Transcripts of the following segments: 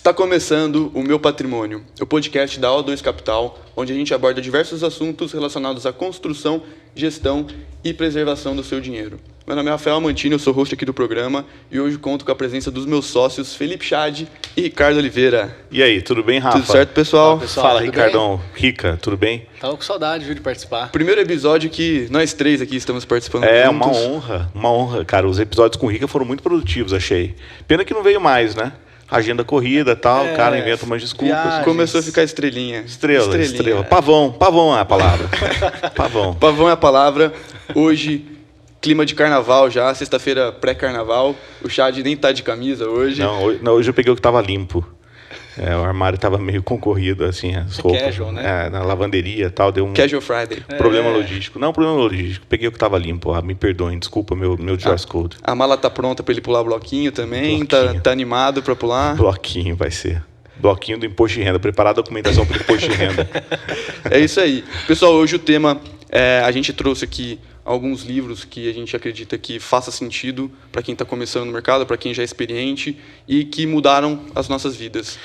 Está começando o Meu Patrimônio, o podcast da O2 Capital, onde a gente aborda diversos assuntos relacionados à construção, gestão e preservação do seu dinheiro. Meu nome é Rafael Mantini, eu sou host aqui do programa e hoje conto com a presença dos meus sócios Felipe Chad e Ricardo Oliveira. E aí, tudo bem, Rafa? Tudo certo, pessoal? Olá, pessoal. Fala, Ricardão. Bem? Rica, tudo bem? Tava com saudade, viu, de participar. Primeiro episódio que nós três aqui estamos participando juntos. É, uma honra, cara. Os episódios com o Rica foram muito produtivos, achei. Pena que não veio mais, né? Agenda corrida e tal, o cara inventa umas desculpas. Viagens. Começou a ficar estrelinha. Estrela. Pavão é a palavra. Pavão é a palavra. Hoje, clima de carnaval já, sexta-feira pré-carnaval. O Chad nem tá de camisa hoje. Não, hoje eu peguei o que tava limpo. O armário tava meio concorrido, assim, as roupas. Casual, né? Na lavanderia e tal, deu um... Casual Friday. Problema logístico. Não, problema logístico. Peguei o que tava limpo. Me perdoem, desculpa meu dress code. A mala tá pronta pra ele pular bloquinho também. Tá animado pra pular. Bloquinho vai ser. Bloquinho do imposto de renda. Preparar a documentação para o imposto de renda. É isso aí. Pessoal, hoje o tema... a gente trouxe aqui alguns livros que a gente acredita que faça sentido para quem está começando no mercado, para quem já é experiente e que mudaram as nossas vidas.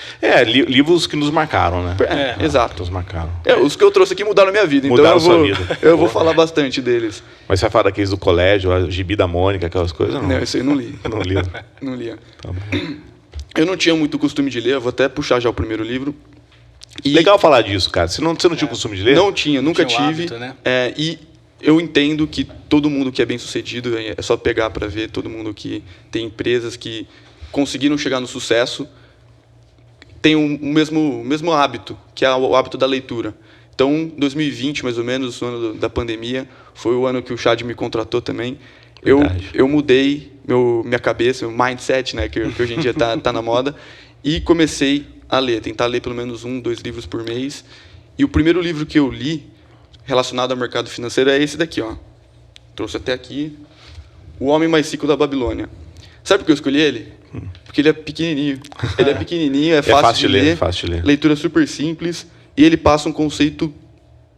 Livros que nos marcaram, né? Exato. Nos marcaram. Os que eu trouxe aqui mudaram a minha vida, mudaram então sua vida. Eu vou falar bastante deles. Mas você vai falar daqueles do colégio, a Gibi da Mônica, aquelas coisas? Não, isso aí eu não li. Não li. Não lia. Tá bom. Eu não tinha muito costume de ler, eu vou até puxar já o primeiro livro. Legal falar disso, cara. Você não tinha o costume de ler? Não tinha, nunca tive. Hábito, né? E eu entendo que todo mundo que é bem sucedido, é só pegar para ver, todo mundo que tem empresas que conseguiram chegar no sucesso tem o mesmo hábito, que é o hábito da leitura. Então, 2020, mais ou menos, o ano da pandemia, foi o ano que o Chad me contratou também. Eu mudei minha cabeça, meu mindset, né, que hoje em dia tá na moda, e comecei a ler, tentar ler pelo menos 1, 2 livros por mês. E o primeiro livro que eu li relacionado ao mercado financeiro é esse daqui, ó. Trouxe até aqui. O Homem Mais Rico da Babilônia. Sabe por que eu escolhi ele? Porque ele é pequenininho. Ele é pequenininho, é fácil de ler. Fácil de ler. Leitura super simples. E ele passa um conceito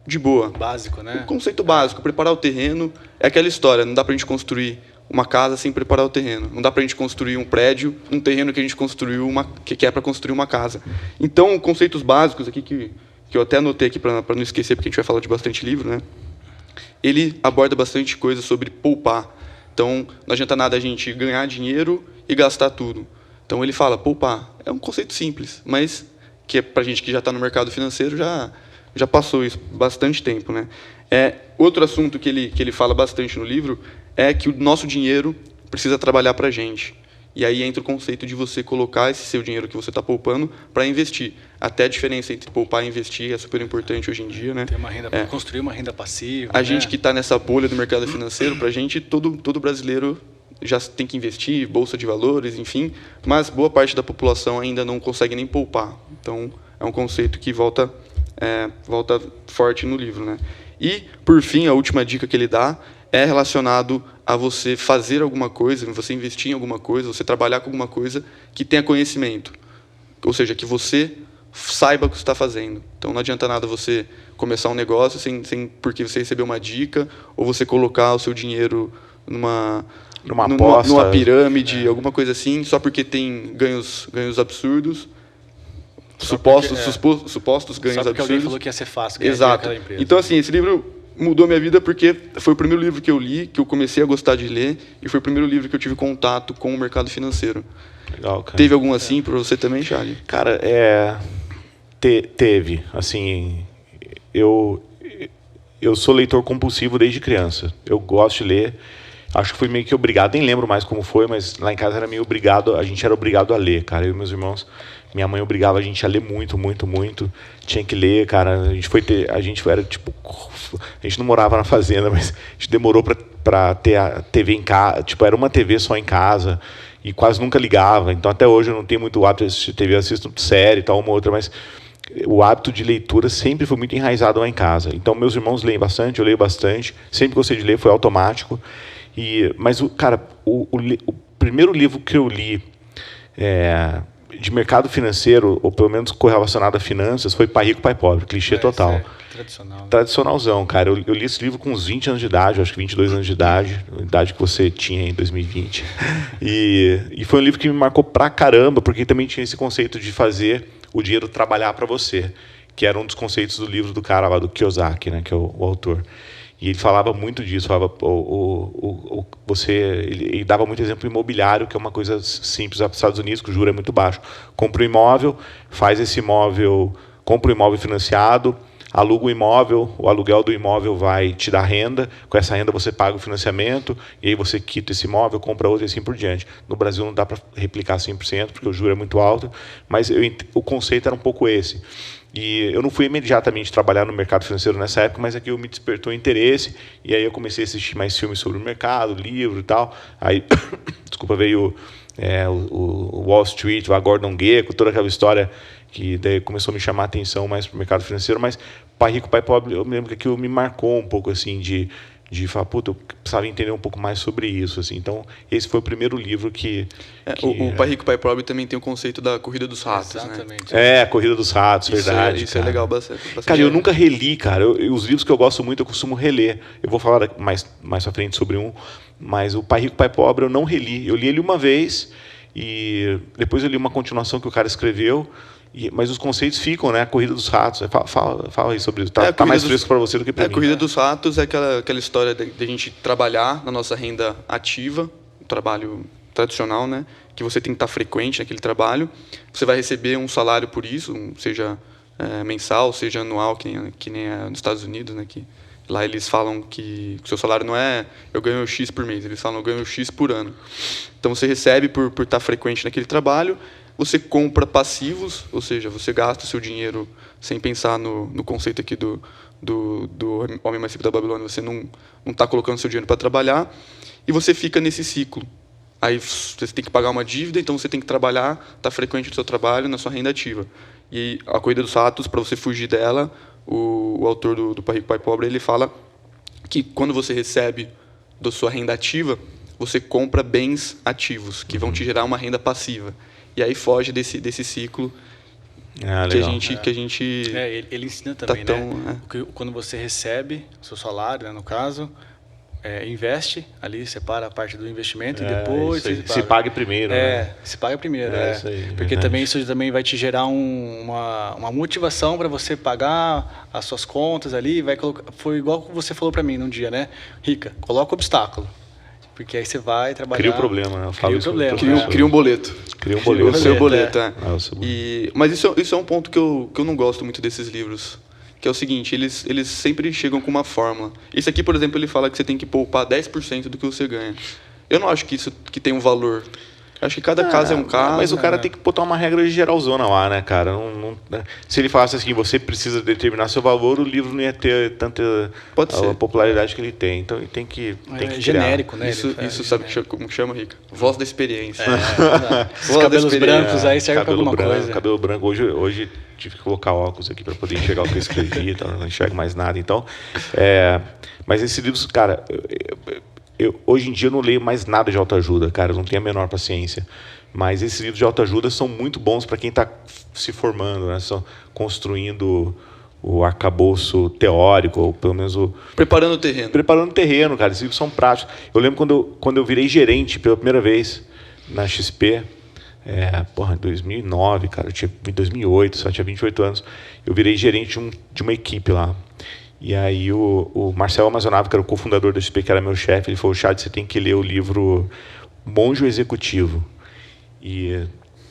de boa. Básico, né? Um conceito básico. Preparar o terreno. É aquela história. Não dá pra gente construir uma casa sem preparar o terreno. Não dá pra gente construir um prédio, um terreno que a gente construiu, que é para construir uma casa. Então, conceitos básicos aqui que eu até anotei aqui para não esquecer, porque a gente vai falar de bastante livro, né? Ele aborda bastante coisa sobre poupar. Então, não adianta nada a gente ganhar dinheiro e gastar tudo. Então, ele fala, poupar. É um conceito simples, mas que é para gente que já está no mercado financeiro, já passou isso bastante tempo, né? Outro assunto que ele fala bastante no livro é que o nosso dinheiro precisa trabalhar para a gente. E aí entra o conceito de você colocar esse seu dinheiro que você está poupando para investir. Até a diferença entre poupar e investir é super importante hoje em dia, né? Ter uma renda, construir uma renda passiva. A gente que está nessa bolha do mercado financeiro, para a gente, todo brasileiro já tem que investir, bolsa de valores, enfim, mas boa parte da população ainda não consegue nem poupar. Então, é um conceito que volta forte no livro, né? E, por fim, a última dica que ele dá é relacionado a você fazer alguma coisa, você investir em alguma coisa, você trabalhar com alguma coisa que tenha conhecimento. Ou seja, que você saiba o que você está fazendo. Então, não adianta nada você começar um negócio porque você recebeu uma dica, ou você colocar o seu dinheiro numa aposta, numa pirâmide, alguma coisa assim, só porque tem ganhos absurdos. Supostos ganhos absurdos. Só porque alguém falou que ia ser fácil ganhar Exato. aquela empresa. Então, assim, esse livro mudou minha vida porque foi o primeiro livro que eu li, que eu comecei a gostar de ler, e foi o primeiro livro que eu tive contato com o mercado financeiro. Legal, cara. Teve algum assim para você também, Charlie? Cara, teve. Assim, eu sou leitor compulsivo desde criança. Eu gosto de ler. Acho que fui meio que obrigado, nem lembro mais como foi, mas lá em casa era meio obrigado, a gente era obrigado a ler, cara. Eu e meus irmãos, minha mãe obrigava a gente a ler muito, muito, muito. Tinha que ler, cara. A gente era tipo, a gente não morava na fazenda, mas a gente demorou para ter a TV em casa. Tipo, era uma TV só em casa e quase nunca ligava. Então até hoje eu não tenho muito hábito de assistir TV, eu assisto série e tal, uma outra, mas o hábito de leitura sempre foi muito enraizado lá em casa. Então meus irmãos leem bastante, eu leio bastante. Sempre gostei de ler, foi automático. Mas, cara, o primeiro livro que eu li, de mercado financeiro, ou pelo menos correlacionado a finanças, foi Pai Rico, Pai Pobre, clichê total. Tradicional. Né? Tradicionalzão, cara. Eu li esse livro com uns 20 anos de idade, acho que 22 anos de idade, a idade que você tinha em 2020. E foi um livro que me marcou pra caramba, porque também tinha esse conceito de fazer o dinheiro trabalhar para você, que era um dos conceitos do livro do cara lá, do Kiyosaki, né, que é o autor. E ele falava muito disso, falava, ele dava muito exemplo imobiliário, que é uma coisa simples nos Estados Unidos, que o juro é muito baixo. Compra um imóvel, faz esse imóvel, compra um imóvel financiado, aluga o imóvel, o aluguel do imóvel vai te dar renda, com essa renda você paga o financiamento, e aí você quita esse imóvel, compra outro e assim por diante. No Brasil não dá para replicar 100%, porque o juro é muito alto, mas o conceito era um pouco esse. E eu não fui imediatamente trabalhar no mercado financeiro nessa época, mas aquilo me despertou interesse, e aí eu comecei a assistir mais filmes sobre o mercado, livro e tal. Aí, desculpa, veio o Wall Street, o Gordon Gekko, toda aquela história que daí começou a me chamar a atenção mais para o mercado financeiro, mas Pai Rico, Pai Pobre, eu me lembro que aquilo me marcou um pouco, assim, de falar, puta, eu precisava entender um pouco mais sobre isso, assim. Então, esse foi o primeiro livro que o Pai Rico, Pai Pobre também tem o conceito da corrida dos ratos, exatamente. né? A corrida dos ratos, verdade. Isso é legal bastante. Cara, eu nunca reli, cara. Os livros que eu gosto muito, eu costumo reler. Eu vou falar mais pra frente sobre um, mas o Pai Rico, Pai Pobre eu não reli. Eu li ele uma vez e depois eu li uma continuação que o cara escreveu. Mas os conceitos ficam, né? A corrida dos ratos. Fala aí sobre isso. Tá mais fresco para você do que para mim. A corrida dos ratos é aquela história de a gente trabalhar na nossa renda ativa, o trabalho tradicional, né? Que você tem que estar frequente naquele trabalho. Você vai receber um salário por isso, seja mensal, seja anual, que nem é nos Estados Unidos, né? Que lá eles falam que o seu salário não é eu ganho X por mês, eles falam eu ganho X por ano. Então você recebe por estar frequente naquele trabalho. Você compra passivos, ou seja, você gasta o seu dinheiro sem pensar no conceito aqui do Homem Mais Rico da Babilônia. Você não está colocando seu dinheiro para trabalhar e você fica nesse ciclo. Aí você tem que pagar uma dívida, então você tem que trabalhar, estar frequente no seu trabalho, na sua renda ativa. E a corrida dos ratos, para você fugir dela, o autor do Pai Rico, Pai Pobre, ele fala que quando você recebe da sua renda ativa, você compra bens ativos, que vão te gerar uma renda passiva. E aí foge desse ciclo que a gente ele ensina também, né? Quando você recebe o seu salário, né, no caso, investe ali, separa a parte do investimento e depois se pague primeiro. Se paga primeiro. Isso aí, porque também isso também vai te gerar uma motivação para você pagar as suas contas ali. Foi igual você falou para mim num dia, né? Rica, coloca obstáculo. Porque aí você vai trabalhar... Cria o problema, né? Cria um boleto. Cria um boleto. O seu boleto, Mas isso é um ponto que eu não gosto muito desses livros. Que é o seguinte, eles sempre chegam com uma fórmula. Esse aqui, por exemplo, ele fala que você tem que poupar 10% do que você ganha. Eu não acho que tem um valor. Acho que cada caso é um caso. Mas o cara tem que botar uma regra de geralzona lá, né, cara? Se ele falasse assim, você precisa determinar seu valor, o livro não ia ter tanta popularidade que ele tem. Então ele tem que criar. Genérico, né? Isso sabe como chama, Rica? Voz da experiência. Os cabelos brancos aí servem para alguma coisa. Cabelo branco. Hoje tive que colocar óculos aqui para poder enxergar o que eu escrevi, então não enxergo mais nada. Então, mas esses livros, cara... hoje em dia eu não leio mais nada de autoajuda, cara, eu não tenho a menor paciência. Mas esses livros de autoajuda são muito bons para quem está se formando, né? São construindo o arcabouço teórico, ou pelo menos preparando o terreno. Preparando o terreno, cara. Esses livros são práticos. Eu lembro quando eu virei gerente pela primeira vez na XP, em 2009, cara, em 2008, só tinha 28 anos, eu virei gerente de uma equipe lá. E aí o Marcelo Amazonave, que era o cofundador da XP, que era meu chefe, ele falou, Chad, você tem que ler o livro Monge Executivo. E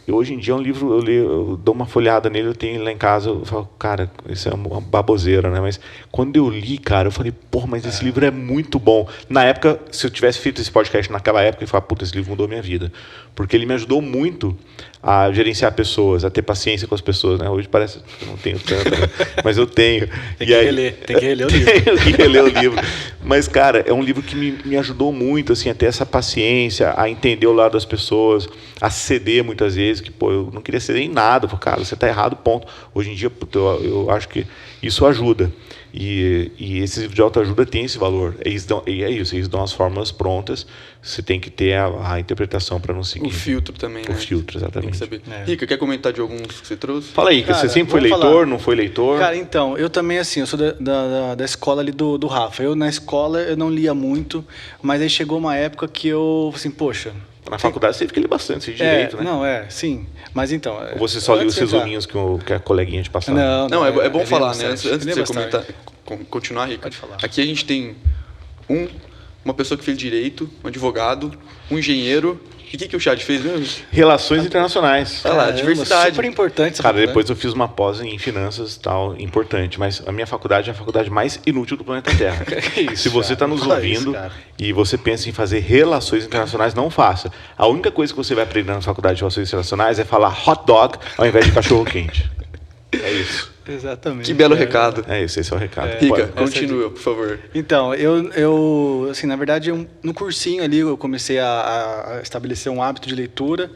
hoje em dia é um livro, eu dou uma folhada nele, eu tenho lá em casa, eu falo, cara, isso é uma baboseira, né? Mas quando eu li, cara, eu falei, mas esse livro é muito bom. Na época, se eu tivesse feito esse podcast naquela época, eu falava, esse livro mudou minha vida. Porque ele me ajudou muito a gerenciar pessoas, a ter paciência com as pessoas, né? Hoje parece que eu não tenho tanto, né? Mas eu tenho. Tem que reler o livro. Tenho que reler o livro. Mas, cara, é um livro que me ajudou muito, assim, a ter essa paciência, a entender o lado das pessoas, a ceder muitas vezes, que, eu não queria ceder em nada. Cara, você está errado, ponto. Hoje em dia, eu acho que isso ajuda. E esses livros de autoajuda têm esse valor. Eles dão as fórmulas prontas. você tem que ter a interpretação para não seguir. O filtro também, né? O filtro, Tem que exatamente. saber. É. Rica, quer comentar de alguns que você trouxe? Fala aí, Cara, você sempre foi vamos leitor, falar. não foi leitor? Cara, então, eu também, assim, eu sou da escola ali do Rafa. Eu, na escola, eu não lia muito, mas aí chegou uma época que eu, assim, poxa... Na faculdade você teve que ler bastante, de direito, né? Não, sim. Mas então... Ou você só lia os antes de entrar- resuminhos que a coleguinha te passava? Não, é bom lia falar, né? bastante, Antes de lia você bastante. continuar, Rica. Pode falar. Aqui a gente tem uma pessoa que fez direito, um advogado, um engenheiro. E o que o Chad fez mesmo? Relações internacionais. Olha lá, Caramba, diversidade. Super importante essa Cara, faculdade. depois eu fiz uma pós em finanças tal, importante, mas a minha faculdade é a faculdade mais inútil do planeta Terra. Que isso, Se você está cara, nos não fala ouvindo isso, cara. e você pensa em fazer relações internacionais, não faça. A única coisa que você vai aprender na faculdade de relações internacionais é falar hot dog ao invés de cachorro quente. É isso. Exatamente. Que belo É. recado. É isso, esse é o recado. Rica, Pode- continua, por favor. Então, eu assim, na verdade, no cursinho ali, eu comecei a estabelecer um hábito de leitura.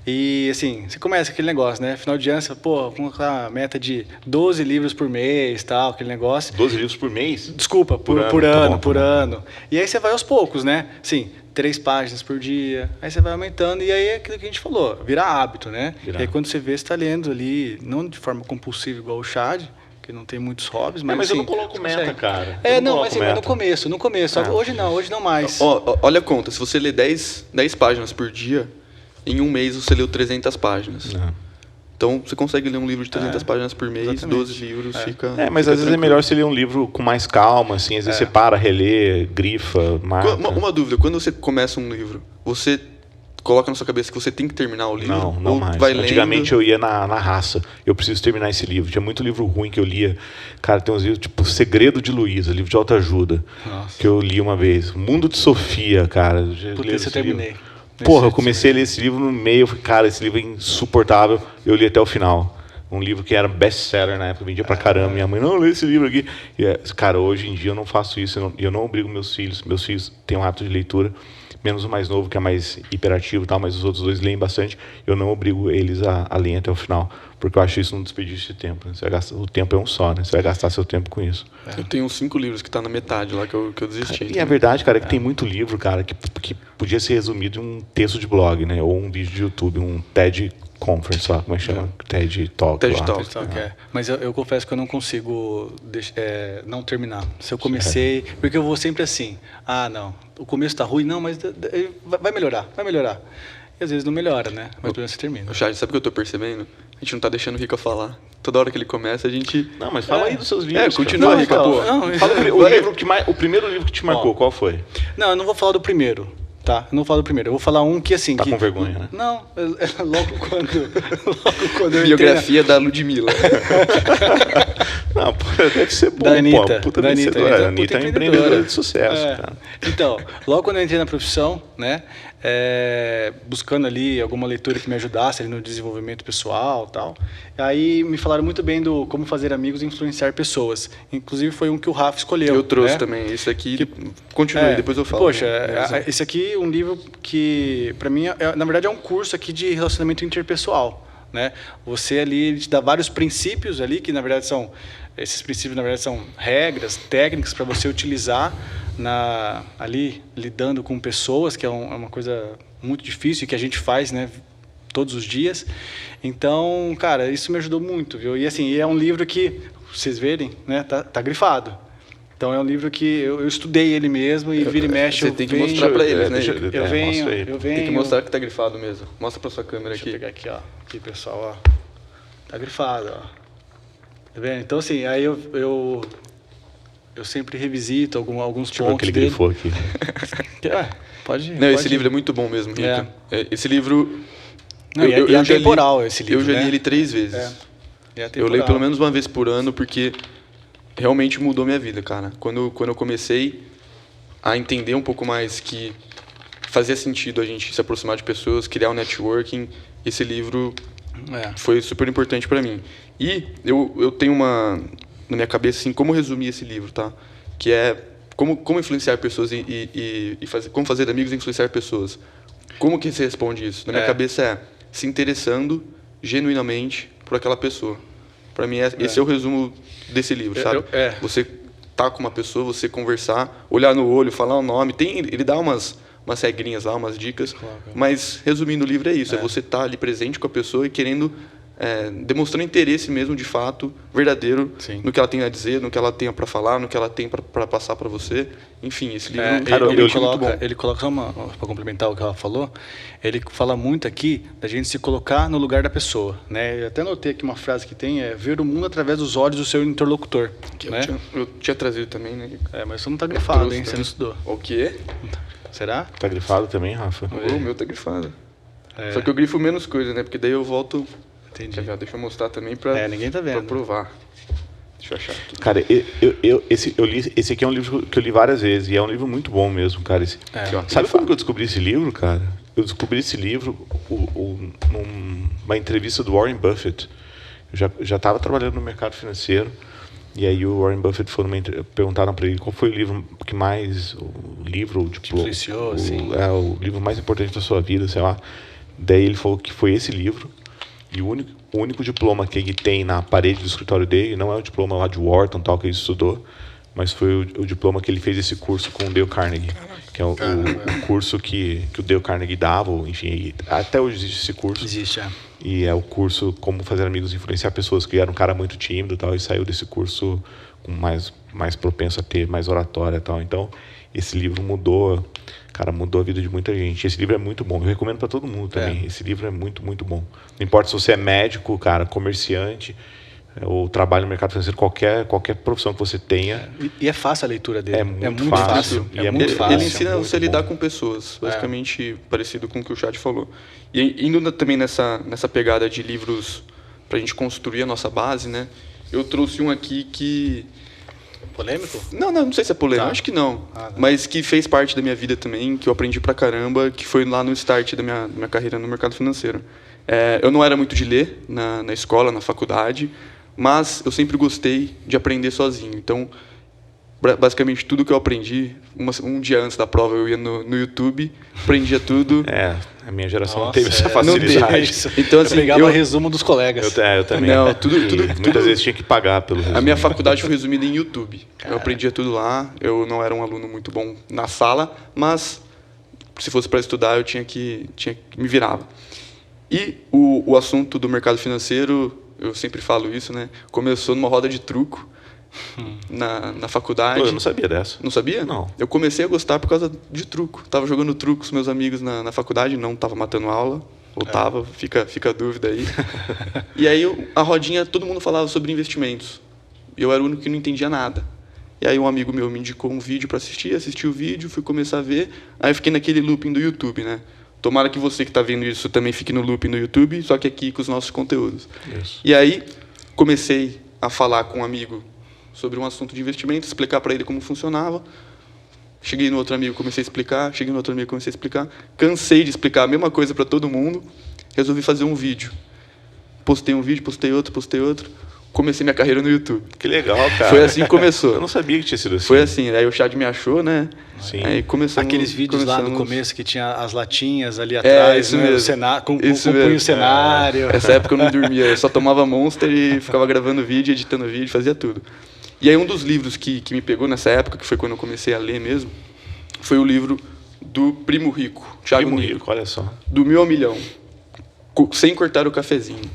E, assim, você começa aquele negócio, né? Final de ano, você fala, pô, vamos colocar a meta de 12 livros por mês, tal, aquele negócio. 12 livros por mês? Desculpa, por tá ano, bom, por tá bom. ano. E aí você vai aos poucos, né? Sim, 3 páginas por dia. Aí você vai aumentando e aí é aquilo que a gente falou, vira hábito, né? Vira E aí quando você vê, você está lendo ali, não de forma compulsiva igual o Chad, que não tem muitos hobbies, mas, Mas eu assim, não coloco meta, consegue. cara. É, Eu não, coloco mas assim, meta. no começo. Ah, Hoje não mais. Olha a conta, se você lê 10 páginas por dia, em um mês você leu 300 páginas. Não. Então você consegue ler um livro de 300 páginas por mês, exatamente. 12 livros, fica. É, mas fica às vezes é tranquilo. melhor você ler um livro com mais calma, assim, às vezes você para, relê, grifa, marca. Uma dúvida, quando você começa um livro, você coloca na sua cabeça que você tem que terminar o livro? Não ou mais. vai Antigamente lendo? eu ia na raça. Eu preciso terminar esse livro. Tinha muito livro ruim que eu lia. Cara, tem uns livros tipo Segredo de Luísa, livro de autoajuda, Nossa. que eu li uma vez. Mundo de Sofia, cara. Puta, esse eu terminei. Porra, eu comecei a ler esse livro no meio. Eu falei, cara, esse livro é insuportável. Eu li até o final. Um livro que era best-seller na época, vendia pra caramba. Minha mãe, não, lê esse livro aqui. E, cara, hoje em dia eu não faço isso. Eu não obrigo meus filhos. Meus filhos têm um hábito de leitura. Menos o mais novo, que é mais hiperativo e tal, mas os outros dois leem bastante. Eu não obrigo eles a ler até o final, porque eu acho isso um desperdício de tempo. Né? Você vai gastar, o tempo é um só, né? Você vai gastar seu tempo com isso. Eu tenho uns 5 livros que tá na metade lá que eu desisti. E a verdade, cara, é que tem muito livro, cara, que podia ser resumido em um texto de blog, né? Ou um vídeo de YouTube, um TED Conference lá, como é que chama? TED Talk. TED lá. Talk. Então, mas eu confesso que eu não consigo não terminar. Se eu comecei... Porque eu vou sempre assim. Ah, não. O começo tá ruim. Não, mas vai melhorar. Vai melhorar. E às vezes não melhora, né? Mas pelo menos você termina. O Charles, sabe o que eu tô percebendo? A gente não tá deixando o Rica falar. Toda hora que ele começa, a gente... Não, mas fala aí dos seus livros. continua, cara. Rica, então, pô. não, Fala Vai. o primeiro livro que te marcou, Ó. qual foi? Não, eu não vou falar do primeiro. Tá? Eu não vou falar do primeiro. Eu vou falar um que assim... Tá que, com vergonha, né? Não. Logo quando eu Biografia da Ludmilla. Não, pô, deve ser bom, Da Anitta. pô. Puta Da Anitta. vencedora. A A Anitta Anitta é é puta empreendedora empreendedora. de sucesso, É. cara. Então, logo quando eu entrei na profissão, né, buscando ali alguma leitura que me ajudasse ali no desenvolvimento pessoal, tal, aí me falaram muito bem do como fazer amigos e influenciar pessoas. Inclusive foi um que o Rafa escolheu. Eu trouxe né? também. Esse aqui, continue, depois eu falo. Poxa, né? esse aqui é um livro que, para mim, na verdade é um curso aqui de relacionamento interpessoal. Né? Você ali ele te dá vários princípios ali, que na verdade são... Esses princípios, na verdade, são regras, técnicas para você utilizar ali lidando com pessoas, que é uma coisa muito difícil e que a gente faz, né, todos os dias. Então, cara, isso me ajudou muito, viu? E assim, é um livro que, vocês verem, né, tá grifado. Então é um livro que eu estudei ele mesmo e vira e mexe. Você tem que mostrar para eles, né? Rica? Eu venho, mostra aí. eu venho. Tem que mostrar que tá grifado mesmo. Mostra pra sua câmera Deixa eu aqui. pegar aqui, ó. Aqui, pessoal, ó. Tá grifado, ó. Tá vendo? Então, assim, aí eu sempre revisito alguns Deixa eu ver o pontos que ele dele. grifou aqui. Pode Não, esse pode livro ir. é muito bom mesmo, Rica. Esse livro... Não, e é já li- atemporal esse livro, Eu já li né? ele 3 vezes. E é Eu atemporal. leio pelo menos uma vez por ano, porque realmente mudou minha vida, cara. Quando eu comecei a entender um pouco mais que fazia sentido a gente se aproximar de pessoas, criar um networking, esse livro foi super importante para mim. E eu tenho na minha cabeça assim, como resumir esse livro, tá? Que é como influenciar pessoas e como fazer amigos e influenciar pessoas. Como que você responde isso? Na minha cabeça é se interessando genuinamente por aquela pessoa. Para mim, esse é o resumo desse livro, sabe? Você tá com uma pessoa, você conversar, olhar no olho, falar o nome. Ele dá umas umas regrinhas lá, umas dicas. Claro. Mas, resumindo, o livro é isso. É você estar ali presente com a pessoa e querendo... demonstrando interesse mesmo, de fato, verdadeiro, Sim. no que ela tem a dizer, no que ela tem para falar, no que ela tem para passar para você. Enfim, esse livro cara, ele muito bom. coloca para complementar o que ela falou, ele fala muito aqui da gente se colocar no lugar da pessoa, né? Eu até notei aqui uma frase que tem, ver o mundo através dos olhos do seu interlocutor, Que né? eu tinha trazido também, né? Mas você não tá grifado, trouxe hein? Você também. não estudou. O quê? Será? Tá grifado também, Rafa? O meu tá grifado. Só que eu grifo menos coisa, né? Porque daí eu volto... Entendi. Quer ver? Deixa eu mostrar também para Ninguém tá vendo. provar. Deixa eu achar aqui. Cara, esse aqui é um livro que eu li várias vezes e é um livro muito bom mesmo, cara. Aqui, ó, Sabe como que eu descobri esse livro, cara? Eu descobri esse livro numa entrevista do Warren Buffett. Eu já estava trabalhando no mercado financeiro e aí o Warren Buffett perguntaram para ele qual foi o livro que mais... O livro, o diploma... influenciou, assim. O livro mais importante da sua vida, sei lá. Daí ele falou que foi esse livro. E o único diploma que ele tem na parede do escritório dele não é o diploma lá de Wharton, tal, que ele estudou, mas foi o diploma que ele fez esse curso com o Dale Carnegie, que é o curso que o Dale Carnegie dava, enfim, até hoje existe esse curso. Existe, E é o curso Como Fazer Amigos e Influenciar Pessoas, que era um cara muito tímido, tal, e saiu desse curso com mais propenso a ter mais oratória, tal. Então, esse livro mudou a vida de muita gente. Esse livro é muito bom. Eu recomendo para todo mundo também. Esse livro é muito, muito bom. Não importa se você é médico, cara, comerciante, ou trabalha no mercado financeiro, qualquer profissão que você tenha. E é fácil a leitura dele. É muito fácil. É muito fácil. Ele ensina você a lidar bom. com pessoas, basicamente parecido com o que o Chad falou. E indo também nessa pegada de livros para a gente construir a nossa base, né? Eu trouxe um aqui que... Polêmico? Não sei se é polêmico, Tá. acho que não. Tá. Mas que fez parte da minha vida também, que eu aprendi pra caramba, que foi lá no start da minha carreira no mercado financeiro. Eu não era muito de ler na escola, na faculdade, mas eu sempre gostei de aprender sozinho. Então, basicamente, tudo que eu aprendi, um dia antes da prova eu ia no YouTube, aprendia tudo. A minha geração não Nossa, teve essa não facilidade. teve. Isso. Então, assim, eu pegava resumo dos colegas. Eu também. Não, E muitas vezes tinha que pagar pelo resumo. A minha faculdade foi resumida em YouTube. Eu aprendia tudo lá. Eu não era um aluno muito bom na sala, mas se fosse para estudar eu tinha que me virava. E o assunto do mercado financeiro, eu sempre falo isso, né? Começou numa roda de truco na faculdade. Pô, eu não sabia dessa. Não sabia? Não. Eu comecei a gostar por causa de truco. Tava jogando truco com os meus amigos na faculdade, não tava matando aula. Ou tava, fica a dúvida aí. E aí a rodinha, todo mundo falava sobre investimentos. E eu era o único que não entendia nada. E aí um amigo meu me indicou um vídeo para assisti o vídeo, fui começar a ver. Aí eu fiquei naquele looping do YouTube, né? Tomara que você que está vendo isso também fique no looping no YouTube, só que aqui com os nossos conteúdos. Isso. E aí comecei a falar com um amigo sobre um assunto de investimento, explicar para ele como funcionava. Cheguei no outro amigo, comecei a explicar. Cheguei no outro amigo, comecei a explicar. Cansei de explicar a mesma coisa para todo mundo. Resolvi fazer um vídeo. Postei um vídeo, postei outro. Comecei minha carreira no YouTube. Que legal, cara. Foi assim que começou. Eu não sabia que tinha sido assim. Foi assim. Aí o Chad me achou, né? Sim. Aí começamos, Aqueles vídeos lá no começamos- começo que tinha as latinhas ali atrás, isso né? mesmo. O cenário, com Isso punha mesmo. o cenário. Essa época eu não dormia, eu só tomava Monster e ficava gravando vídeo, editando vídeo, fazia tudo. E aí um dos livros que me pegou nessa época, que foi quando eu comecei a ler mesmo, foi o livro do Primo Rico, Thiago Primo Nigro, Rico, olha só. do 1.000 ao Milhão, sem cortar o cafezinho.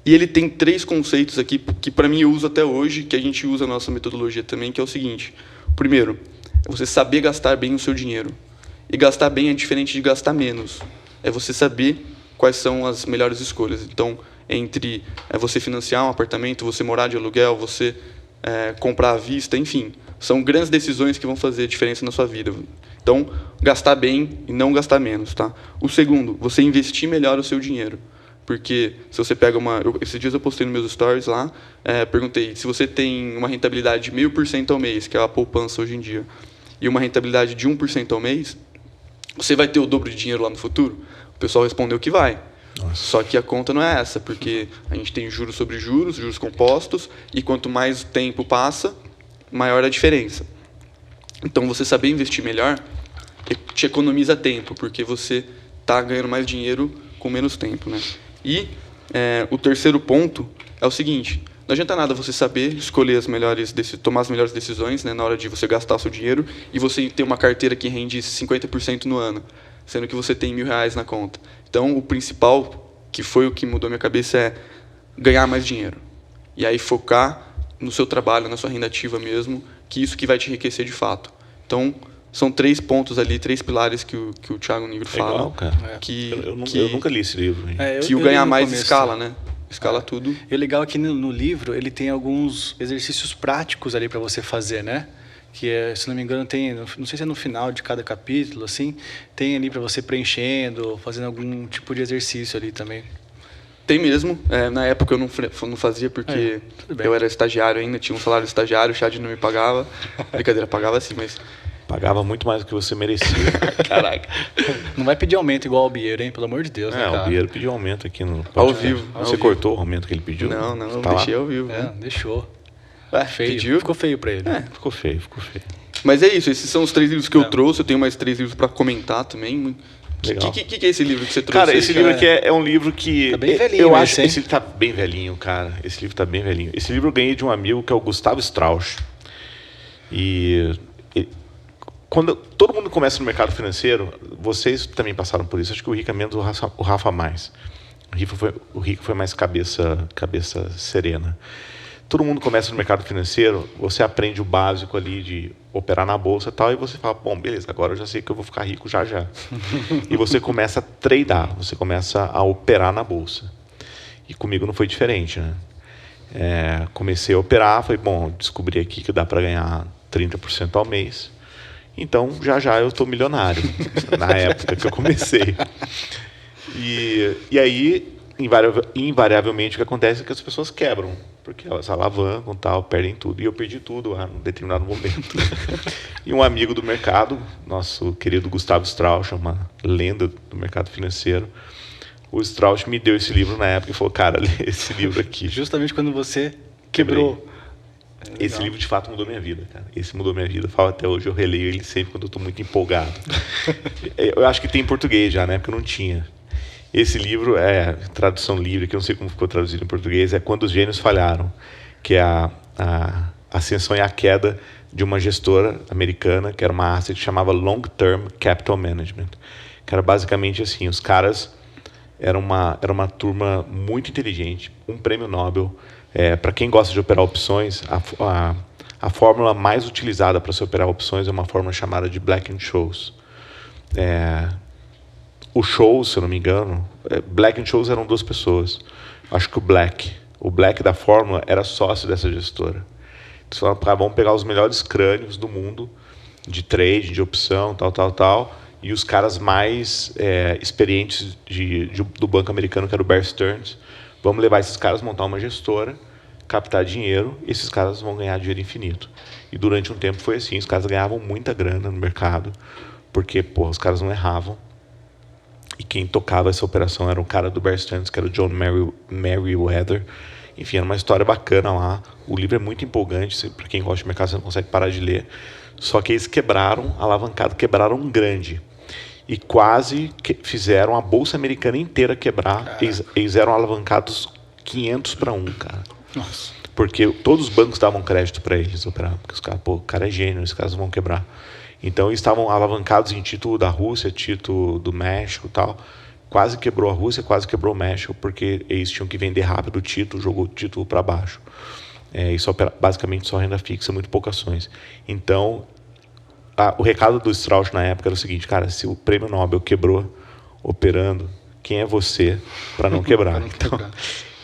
E ele tem 3 conceitos aqui que para mim eu uso até hoje, que a gente usa na nossa metodologia também, que é o seguinte. O primeiro, é você saber gastar bem o seu dinheiro. E gastar bem é diferente de gastar menos. É você saber quais são as melhores escolhas. Então, entre você financiar um apartamento, você morar de aluguel, você comprar à vista, enfim. São grandes decisões que vão fazer diferença na sua vida. Então, gastar bem e não gastar menos, tá? O segundo, você investir melhor o seu dinheiro. Porque se você pega esses dias eu postei nos meus stories lá, perguntei se você tem uma rentabilidade de 0,5% ao mês, que é a poupança hoje em dia, e uma rentabilidade de 1% ao mês, você vai ter o dobro de dinheiro lá no futuro? O pessoal respondeu que vai. Nossa. Só que a conta não é essa, porque a gente tem juros sobre juros, juros compostos, e quanto mais o tempo passa, maior a diferença. Então, você saber investir melhor te economiza tempo, porque você está ganhando mais dinheiro com menos tempo, né? E o terceiro ponto é o seguinte, não adianta nada você saber escolher tomar as melhores decisões, né, na hora de você gastar o seu dinheiro e você ter uma carteira que rende 50% no ano, sendo que você tem R$1.000 na conta. Então, o principal, que foi o que mudou minha cabeça, é ganhar mais dinheiro. E aí focar no seu trabalho, na sua renda ativa mesmo, que isso que vai te enriquecer de fato. Então, são 3 pontos ali, 3 pilares que o Thiago Nigro fala. Legal, cara. Eu nunca li esse livro. Que o ganhar mais escala, né? Escala tudo. E o legal é que no livro ele tem alguns exercícios práticos ali para você fazer, né? Que é, se não me engano, tem, não sei se é no final de cada capítulo, assim, tem ali para você preenchendo, fazendo algum tipo de exercício ali também. Tem mesmo. Na época eu não fazia porque eu era estagiário ainda, tinha um salário de estagiário, o Chad não me pagava. Brincadeira, pagava sim, mas... Pagava muito mais do que você merecia. Caraca. Não vai pedir aumento igual ao Bieiro, hein? Pelo amor de Deus, né, cara? O Bieiro pediu aumento aqui no podcast. Ao vivo. Você cortou o aumento que ele pediu? Não, deixei ao vivo. Deixou. Feio. Pediu? Ficou feio pra ele. Ficou feio. Mas é isso, esses são os 3 livros que eu trouxe. Eu tenho mais 3 livros para comentar também. O que é esse livro que você trouxe? Cara, esse livro aqui é um livro que... Tá bem velhinho. Eu acho que esse livro tá bem velhinho, cara. Esse livro tá bem velhinho. Esse livro eu ganhei de um amigo que é o Gustavo Strauch. Quando todo mundo começa no mercado financeiro, vocês também passaram por isso. Acho que o Rica menos, o Rafa mais. O Rica foi mais cabeça serena. Todo mundo começa no mercado financeiro, você aprende o básico ali de operar na bolsa e tal, e você fala, bom, beleza, agora eu já sei que eu vou ficar rico já. E você começa a tradear, você começa a operar na bolsa. E comigo não foi diferente, né? Comecei a operar, falei, bom, descobri aqui que dá para ganhar 30% ao mês. Então, já eu estou milionário, na época que eu comecei. E aí, invariavelmente, o que acontece é que as pessoas quebram, porque elas alavancam, tal, perdem tudo. E eu perdi tudo lá num determinado momento. E um amigo do mercado, nosso querido Gustavo Strauch, uma lenda do mercado financeiro, o Strauch me deu esse livro na época e falou, cara, lê esse livro aqui. Justamente quando você quebrou. Esse livro, de fato, mudou minha vida, cara. Esse mudou minha vida. Falo até hoje, eu releio ele sempre quando eu estou muito empolgado. Eu acho que tem em português já, né? Porque eu não tinha. Esse livro é tradução livre, que eu não sei como ficou traduzido em português, é Quando os Gênios Falharam, que é a ascensão e a queda de uma gestora americana, que era uma asset que chamava Long Term Capital Management. Que era basicamente assim, os caras era uma turma muito inteligente, um prêmio Nobel. Para quem gosta de operar opções, a fórmula mais utilizada para se operar opções é uma fórmula chamada de Black-Scholes. O Scholes, se eu não me engano, Black e Scholes eram 2 pessoas. Acho que o Black da fórmula era sócio dessa gestora. Eles falaram, vamos pegar os melhores crânios do mundo, de trade, de opção, tal, e os caras mais experientes do banco americano, que era o Bear Stearns. Vamos levar esses caras, montar uma gestora, captar dinheiro, e esses caras vão ganhar dinheiro infinito. E durante um tempo foi assim, os caras ganhavam muita grana no mercado, porque os caras não erravam. E quem tocava essa operação era um cara do Bear Stearns, que era o John Meriwether. Enfim, era uma história bacana lá. O livro é muito empolgante, para quem gosta de mercado você não consegue parar de ler. Só que eles quebraram quebraram grande. E quase fizeram a Bolsa Americana inteira quebrar. Eles eram alavancados 500-1, cara. Nossa. Porque todos os bancos davam crédito para eles operar. Porque os caras, o cara é gênio, esses caras vão quebrar. Então, eles estavam alavancados em título da Rússia, título do México e tal. Quase quebrou a Rússia, quase quebrou o México, porque eles tinham que vender rápido o título, jogou o título para baixo. Isso opera basicamente só renda fixa, muito poucas ações. Então, o recado do Strauch na época era o seguinte, cara, se o prêmio Nobel quebrou operando, quem é você para não quebrar? Então,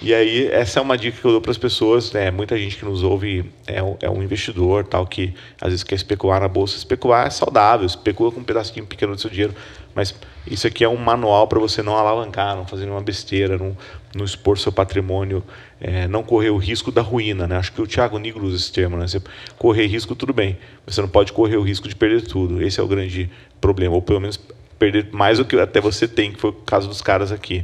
e aí, essa é uma dica que eu dou para as pessoas, né? Muita gente que nos ouve é um investidor, tal, que às vezes quer especular na bolsa. Especular é saudável, especula com um pedacinho pequeno do seu dinheiro, mas isso aqui é um manual para você não alavancar, não fazer nenhuma besteira, não expor seu patrimônio, não correr o risco da ruína, né? Acho que o Thiago Nigro usa esse termo, né? Você correr risco, tudo bem, você não pode correr o risco de perder tudo. Esse é o grande problema, ou pelo menos perder mais do que até você tem, que foi o caso dos caras aqui.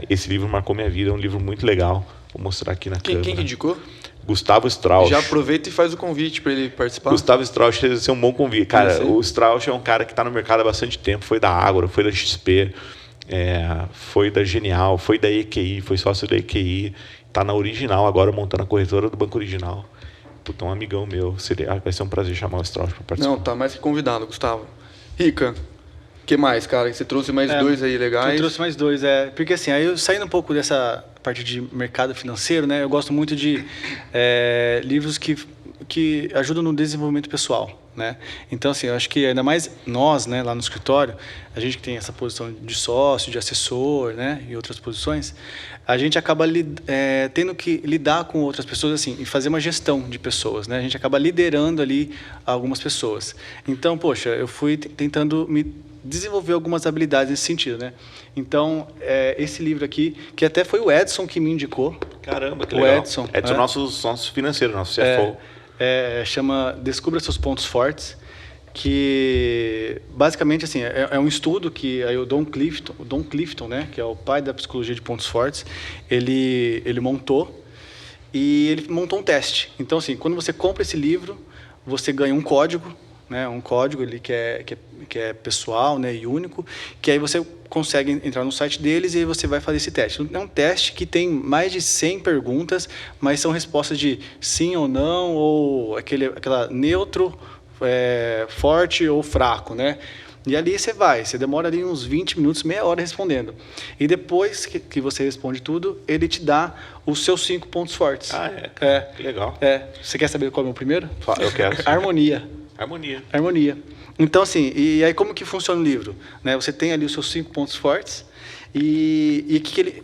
Esse livro marcou minha vida, é um livro muito legal. Vou mostrar aqui na câmera. Quem que indicou? Gustavo Strauch. Já aproveita e faz o convite para ele participar. Gustavo Strauch deve ser um bom convite. Cara, o Strauch é um cara que está no mercado há bastante tempo, foi da Ágora, foi da XP, foi da Genial, foi da EQI, foi sócio da EQI, tá na Original agora, montando a corretora do Banco Original. Puta, um amigão meu. Vai ser um prazer chamar o Strauss para participar. Não, tá mais que convidado, Gustavo. Rica, o que mais, cara? Você trouxe mais dois aí legais? Eu trouxe mais dois, porque assim, aí eu saindo um pouco dessa parte de mercado financeiro, né? Eu gosto muito de livros que ajudam no desenvolvimento pessoal, né? Então, assim, eu acho que ainda mais nós, né, lá no escritório, a gente que tem essa posição de sócio, de assessor, né, e outras posições, a gente acaba tendo que lidar com outras pessoas, assim, e fazer uma gestão de pessoas, né? A gente acaba liderando ali algumas pessoas. Então, poxa, eu fui tentando me desenvolver algumas habilidades nesse sentido, né? Então, esse livro aqui, que até foi o Edson que me indicou. Caramba, que legal. Edson, nosso financeiro, nosso CFO. Chama Descubra Seus Pontos Fortes, que basicamente assim é um estudo que aí o Don Clifton, né, que é o pai da psicologia de pontos fortes, ele montou, e ele montou um teste. Então, assim, quando você compra esse livro, você ganha um código, né, um código ali que é pessoal, né, e único, que aí você consegue entrar no site deles e aí você vai fazer esse teste. É um teste que tem mais de 100 perguntas, mas são respostas de sim ou não, ou aquela neutro, forte ou fraco, né? E ali você demora ali uns 20 minutos, meia hora respondendo. E depois que você responde tudo, ele te dá os seus 5 pontos fortes. Que legal. Você quer saber qual é o meu primeiro? Eu quero. Sim. Harmonia. Então, assim, e aí como que funciona o livro? Né? Você tem ali os seus 5 pontos fortes, e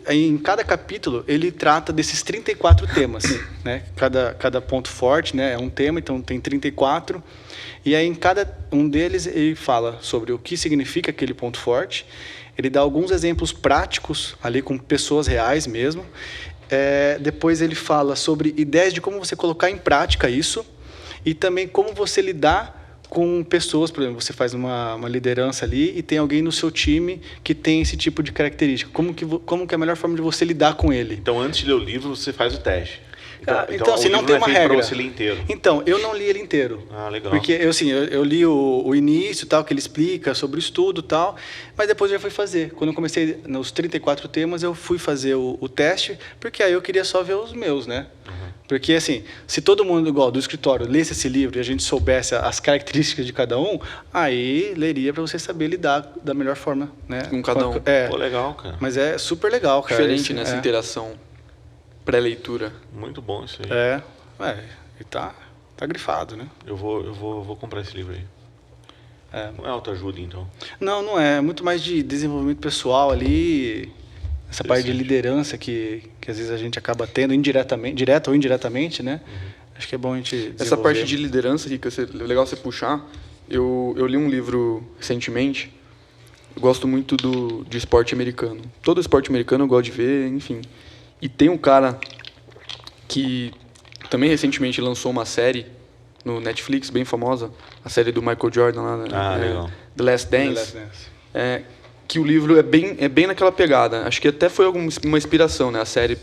em cada capítulo ele trata desses 34 temas. Né? Cada ponto forte, né, é um tema, então tem 34. E aí em cada um deles ele fala sobre o que significa aquele ponto forte. Ele dá alguns exemplos práticos ali com pessoas reais mesmo. Depois ele fala sobre ideias de como você colocar em prática isso, e também como você lidar com pessoas. Por exemplo, você faz uma liderança ali e tem alguém no seu time que tem esse tipo de característica. Como que é a melhor forma de você lidar com ele? Então, antes de ler o livro, você faz o teste. Então assim, não tem uma regra. Pra você ler inteiro. Então, eu não li ele inteiro. Legal. Porque eu li o início, tal, que ele explica sobre o estudo, tal, mas depois eu já fui fazer. Quando eu comecei nos 34 temas, eu fui fazer o teste, porque aí eu queria só ver os meus, né? Porque, assim, se todo mundo, igual do escritório, lesse esse livro e a gente soubesse as características de cada um, aí leria para você saber lidar da melhor forma, né? Com cada um. Pô, legal, cara. Mas é super legal, cara. Diferente nessa interação pré-leitura. Muito bom isso aí. E tá grifado, né? Eu vou comprar esse livro aí. Não é autoajuda, então? Não é. É muito mais de desenvolvimento pessoal ali, essa parte de liderança que às vezes a gente acaba tendo indiretamente, direto ou indiretamente, né? Acho que é bom a gente desenvolver. Essa parte de liderança, Rica, é legal você puxar. Eu li um livro recentemente. Eu gosto muito de esporte americano. Todo esporte americano eu gosto de ver, enfim. E tem um cara que também recentemente lançou uma série no Netflix, bem famosa, a série do Michael Jordan lá, legal. The Last Dance. Que o livro é bem naquela pegada. Acho que até foi uma inspiração, né, a série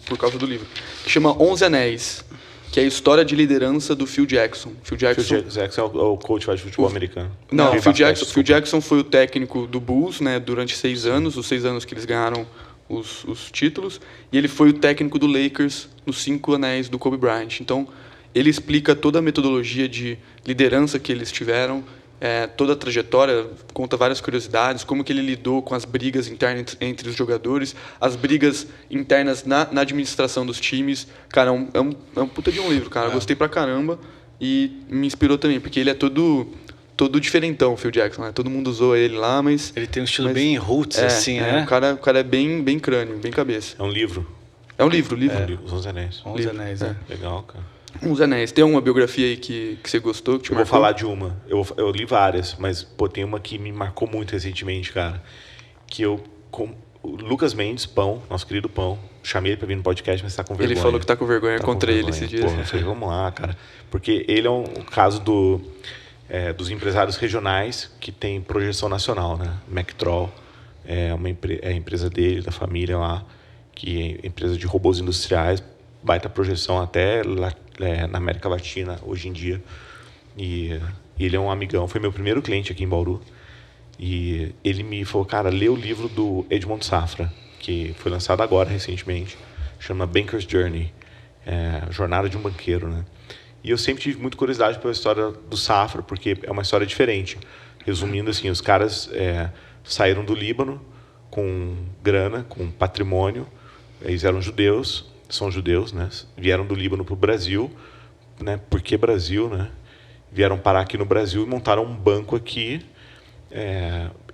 por causa do livro. Que chama 11 Anéis, que é a história de liderança do Phil Jackson. Phil Jackson é o coach de futebol americano. Não, Phil Jackson foi o técnico do Bulls, né, durante 6 anos, os 6 anos que eles ganharam os títulos, e ele foi o técnico do Lakers nos 5 anéis do Kobe Bryant. Então, ele explica toda a metodologia de liderança que eles tiveram, toda a trajetória, conta várias curiosidades, como que ele lidou com as brigas internas entre os jogadores, as brigas internas na administração dos times. Cara, é um puta de um livro, cara. Eu gostei pra caramba e me inspirou também, porque ele é todo diferentão, o Phil Jackson, né? Todo mundo usou ele lá, mas... Ele tem um estilo bem roots, assim, né? O cara é bem crânio, bem cabeça. É um livro? É um livro. Os 11 Anéis. 11 Anéis, Legal, cara. 11 Anéis. Tem alguma biografia aí que você gostou, que te marcou? Vou falar de uma. Eu li várias, mas tem uma que me marcou muito recentemente, cara. O Lucas Mendes, Pão, nosso querido Pão, chamei ele pra vir no podcast, mas tá com vergonha. Ele falou que tá com vergonha, encontrei ele esse dia. Pô, eu falei, vamos lá, cara. Porque ele é um caso dos empresários regionais que tem projeção nacional, né? Mectrol é a empresa dele, da família lá, que é empresa de robôs industriais, baita projeção até na América Latina hoje em dia. E ele é um amigão, foi meu primeiro cliente aqui em Bauru. E ele me falou, cara, lê o livro do Edmond Safra, que foi lançado agora, recentemente, chama Banker's Journey, Jornada de um Banqueiro, né? E eu sempre tive muita curiosidade pela história do Safra, porque é uma história diferente. Resumindo, assim, os caras saíram do Líbano com grana, com patrimônio, eles eram judeus, são judeus, né? Vieram do Líbano para o Brasil, né? Por que Brasil, né? Vieram parar aqui no Brasil e montaram um banco aqui,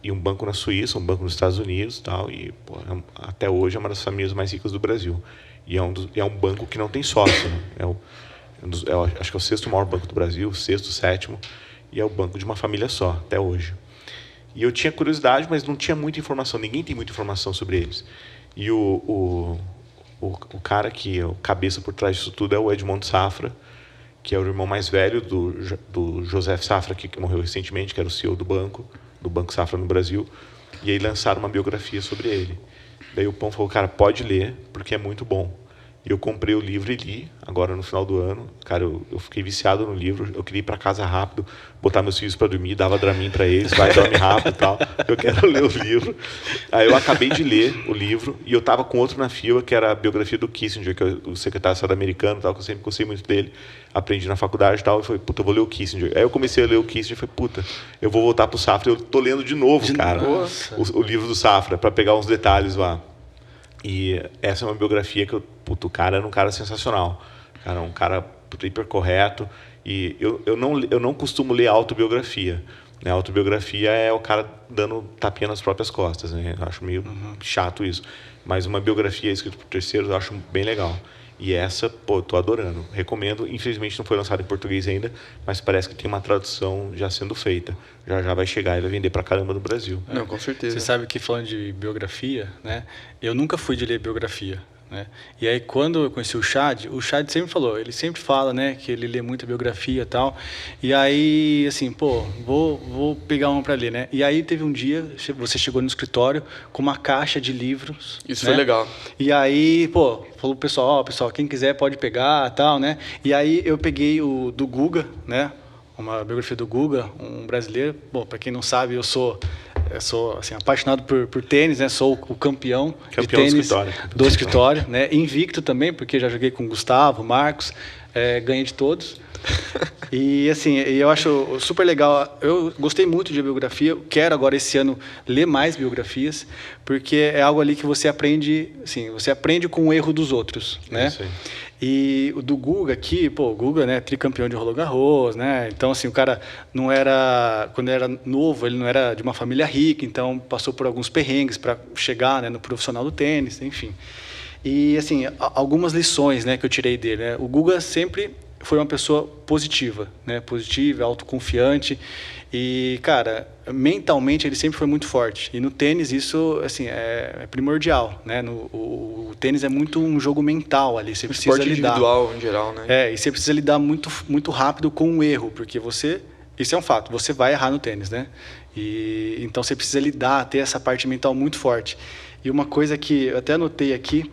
e um banco na Suíça, um banco nos Estados Unidos, tal, e pô, até hoje é uma das famílias mais ricas do Brasil. E é um banco que não tem sócio, né? Acho que é o 6º maior banco do Brasil, 6º, 7º, e é o banco de uma família só, até hoje. E eu tinha curiosidade, mas não tinha muita informação, ninguém tem muita informação sobre eles. E o cara que é o cabeça por trás disso tudo é o Edmond Safra, que é o irmão mais velho do Joseph Safra, que morreu recentemente, que era o CEO do Banco Safra no Brasil. E aí lançaram uma biografia sobre ele. Daí o Pão falou, cara, pode ler, porque é muito bom. E eu comprei o livro e li, agora no final do ano. Cara, eu fiquei viciado no livro, eu queria ir para casa rápido, botar meus filhos para dormir, dava Dramin para eles, vai, dorme rápido e tal. Eu quero ler o livro. Aí eu acabei de ler o livro e eu estava com outro na fila, que era a biografia do Kissinger, que é o secretário de Estado americano, tal, que eu sempre gostei muito dele, aprendi na faculdade e tal, e falei, puta, eu vou ler o Kissinger. Aí eu comecei a ler o Kissinger e falei, puta, eu vou voltar pro Safra, eu tô lendo de novo, cara, o livro do Safra, para pegar uns detalhes lá. E essa é uma biografia que o cara era um cara sensacional. Cara, um cara hiper correto. E eu não costumo ler autobiografia. Né? Autobiografia é o cara dando tapinha nas próprias costas. Né? Eu acho meio chato isso. Mas uma biografia escrita por terceiros eu acho bem legal. E essa, pô, tô adorando. Recomendo. Infelizmente não foi lançado em português ainda, mas parece que tem uma tradução já sendo feita. Já vai chegar e vai vender pra caramba no Brasil. Não, com certeza. Você sabe que falando de biografia, né? Eu nunca fui de ler biografia. Né? E aí quando eu conheci o Chad sempre falou, ele sempre fala, né, que ele lê muita biografia e tal. E aí, assim, pô, vou pegar uma para ler, né? E aí teve um dia, você chegou no escritório com uma caixa de livros. Isso, né? foi legal. E aí, pô, falou pro pessoal, pessoal, quem quiser pode pegar, tal, né? E aí eu peguei o do Guga, né? Uma biografia do Guga, um brasileiro. Bom, para quem não sabe, eu sou assim, apaixonado por tênis, né? Sou o campeão de tênis do escritório, né? Invicto também, porque já joguei com Gustavo, Marcos, ganhei de todos. E assim, eu acho super legal. Eu gostei muito de biografia. Quero agora esse ano ler mais biografias, porque é algo ali que você aprende, assim, você aprende com o erro dos outros, né? Isso aí. E o do Guga aqui, pô, o Guga, né, tricampeão de Roland Garros, né? Então, assim, o cara não era, quando era novo, ele não era de uma família rica, então passou por alguns perrengues para chegar, né, no profissional do tênis, enfim. E, assim, algumas lições, né, que eu tirei dele, né? O Guga sempre foi uma pessoa positiva, né? Positiva, autoconfiante. E, cara, mentalmente ele sempre foi muito forte. E no tênis isso, assim, é primordial, né? O tênis é muito um jogo mental ali. Você precisa esporte lidar. Individual, em geral, né? E você precisa lidar muito, muito rápido com o erro, porque isso é um fato, você vai errar no tênis, né? E então você precisa lidar, ter essa parte mental muito forte. E uma coisa que eu até anotei aqui,